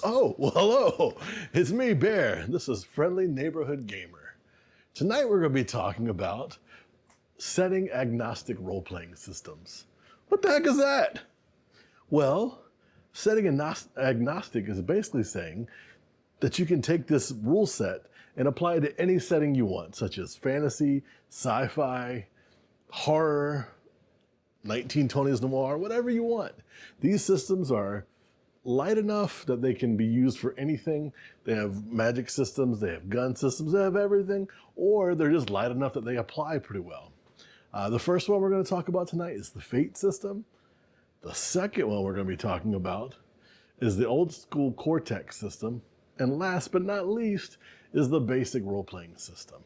Oh, well, hello. It's me, Bear. This is Friendly Neighborhood Gamer. Tonight we're going to be talking about setting agnostic role-playing systems. What the heck is that? Well, setting agnostic is basically saying that you can take this rule set and apply it to any setting you want, such as fantasy, sci-fi, horror, 1920s noir, whatever you want. These systems are light enough that they can be used for anything. They have magic systems, they have gun systems, they have everything, or they're just light enough that they apply pretty well. The first one we're going to talk about tonight is the Fate system. The second one we're going to be talking about is the old school Cortex system. And last but not least is the basic role-playing system.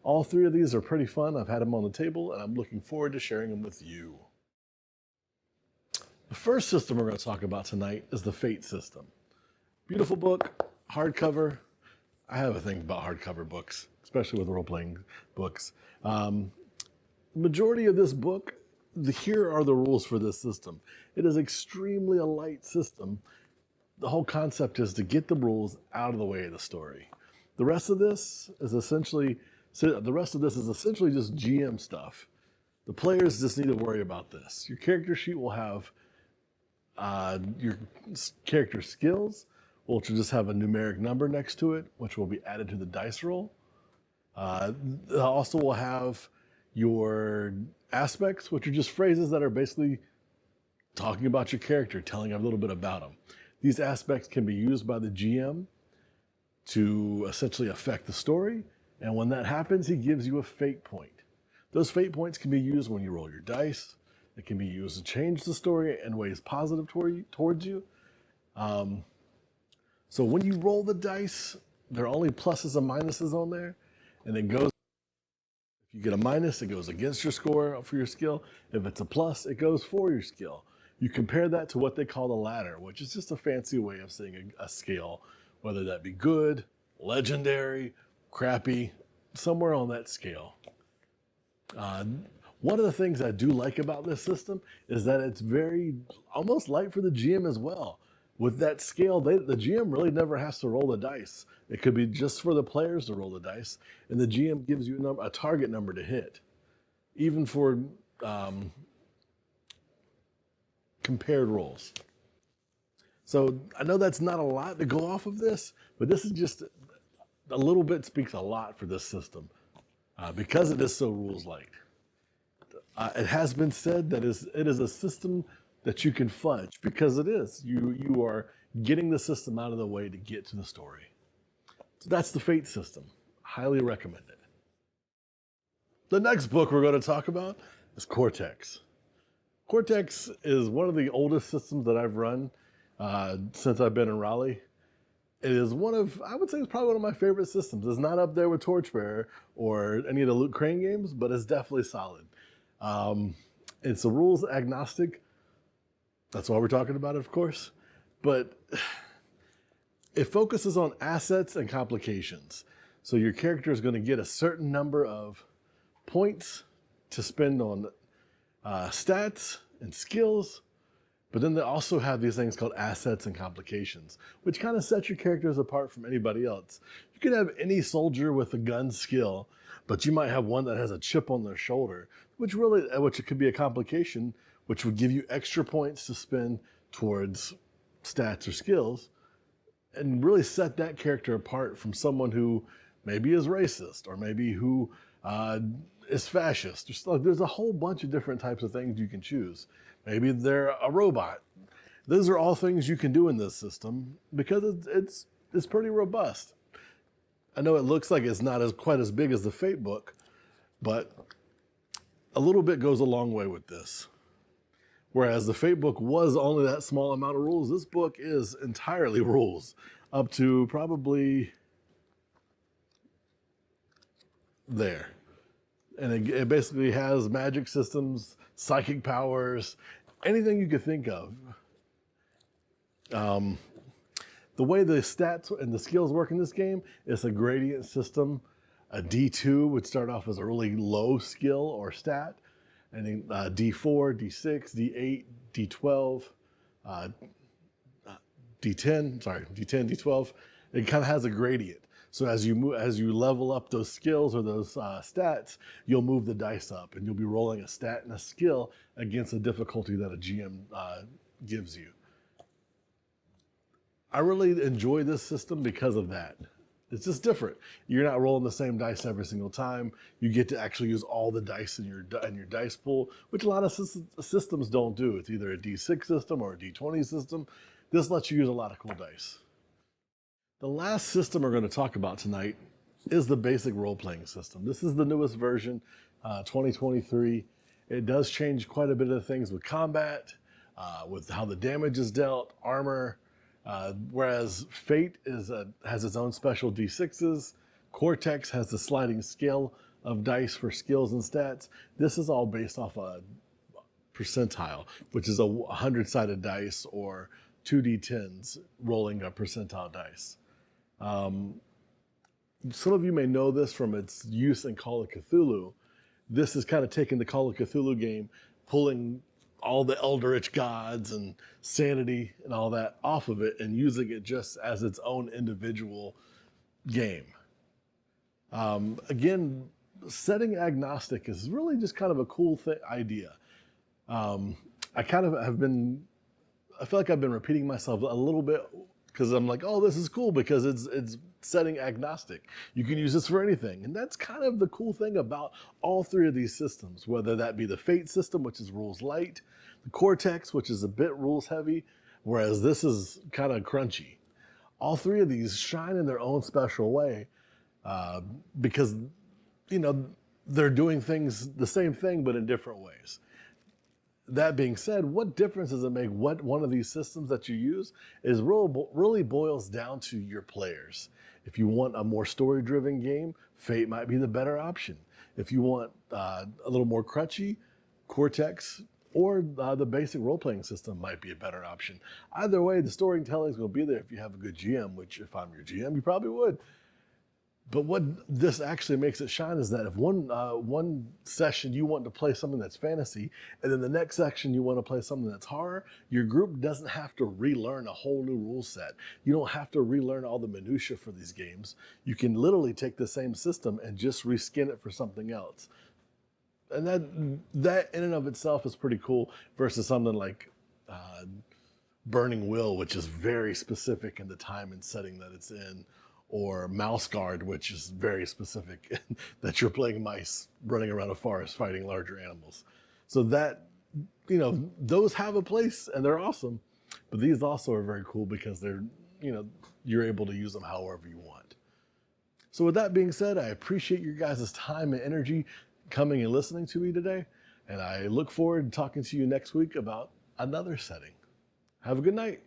All three of these are pretty fun. I've had them on the table and I'm looking forward to sharing them with you. The first system we're going to talk about tonight is the Fate system. Beautiful book, hardcover. I have a thing about hardcover books, especially with role-playing books. The majority of this book, here are the rules for this system. It is extremely a light system. The whole concept is to get the rules out of the way of the story. The rest of this is essentially just GM stuff. The players just need to worry about this. Your character sheet will have your character skills, which will just have a numeric number next to it, which will be added to the dice roll. It also will have your aspects, which are just phrases that are basically talking about your character, telling a little bit about them. These aspects can be used by the GM to essentially affect the story, and when that happens, he gives you a fate point. Those fate points can be used when you roll your dice. It can be used to change the story in ways positive towards you. So when you roll the dice, there are only pluses and minuses on there, and it goes. If you get a minus, it goes against your score for your skill. If it's a plus, it goes for your skill. You compare that to what they call the ladder, which is just a fancy way of saying a scale, whether that be good, legendary, crappy, somewhere on that scale. One of the things I do like about this system is that it's very almost light for the GM as well. With that scale, the GM really never has to roll the dice. It could be just for the players to roll the dice, and the GM gives you a target number to hit, even for compared rolls. So I know that's not a lot to go off of this, but this is just a little bit speaks a lot for this system because it is so rules light. It has been said that it is a system that you can fudge because it is. You are getting the system out of the way to get to the story. So that's the Fate system. Highly recommend it. The next book we're going to talk about is Cortex. Cortex is one of the oldest systems that I've run since I've been in Raleigh. It is I would say it's probably one of my favorite systems. It's not up there with Torchbearer or any of the Loot Crane games, but it's definitely solid. It's a rules agnostic. That's why we're talking about it, of course. But it focuses on assets and complications. So your character is going to get a certain number of points to spend on stats and skills. But then they also have these things called assets and complications, which kind of set your characters apart from anybody else. You could have any soldier with a gun skill, but you might have one that has a chip on their shoulder, which it could be a complication, which would give you extra points to spend towards stats or skills, and really set that character apart from someone who maybe is racist or maybe who is fascist. There's a whole bunch of different types of things you can choose. Maybe they're a robot. Those are all things you can do in this system because it's pretty robust. I know it looks like it's not quite as big as the Fate book, but a little bit goes a long way with this. Whereas the Fate book was only that small amount of rules, this book is entirely rules, up to probably there. And it basically has magic systems, psychic powers, anything you could think of. The way the stats and the skills work in this game is a gradient system. A D2 would start off as a really low skill or stat, and then D4, D6, D8, D12, D10, sorry, D10, D12, it kind of has a gradient. So as you move, as you level up those skills or those stats, you'll move the dice up, and you'll be rolling a stat and a skill against the difficulty that a GM gives you. I really enjoy this system because of that. It's just different. You're not rolling the same dice every single time. You get to actually use all the dice in your dice pool, which a lot of systems don't do. It's either a D6 system or a D20 system. This lets you use a lot of cool dice. The last system we're going to talk about tonight is the basic role-playing system. This is the newest version, 2023. It does change quite a bit of things with combat, with how the damage is dealt, armor, whereas Fate has its own special D6s. Cortex has the sliding scale of dice for skills and stats. This is all based off a percentile, which is a 100-sided dice or 2d10s rolling a percentile dice. Some of you may know this from its use in Call of Cthulhu. This is kind of taking the Call of Cthulhu game, pulling all the eldritch gods and sanity and all that off of it and using it just as its own individual game. Again, setting agnostic is really just kind of a cool idea. I kind of I feel like I've been repeating myself a little bit because I'm like, oh, this is cool because it's setting agnostic. You can use this for anything. And that's kind of the cool thing about all three of these systems, whether that be the Fate system, which is rules light, the Cortex, which is a bit rules heavy, whereas this is kind of crunchy. All three of these shine in their own special way because, you know, they're doing things, the same thing, but in different ways. That being said, what difference does it make what one of these systems that you use is really boils down to your players. If you want a more story-driven game, Fate might be the better option. If you want a little more crutchy, Cortex or the basic role-playing system might be a better option. Either way, the storytelling is going to be there if you have a good GM, which if I'm your GM, you probably would. But what this actually makes it shine is that if one session you want to play something that's fantasy, and then the next section you want to play something that's horror, your group doesn't have to relearn a whole new rule set. You don't have to relearn all the minutia for these games. You can literally take the same system and just reskin it for something else. And that in and of itself is pretty cool versus something like Burning Will, which is very specific in the time and setting that it's in, or Mouse Guard, which is very specific that you're playing mice running around a forest fighting larger animals. So that, you know, those have a place and they're awesome, but these also are very cool because they're, you know, you're able to use them however you want. So with that being said, I appreciate your guys' time and energy coming and listening to me today, and I look forward to talking to you next week about another setting. Have a good night.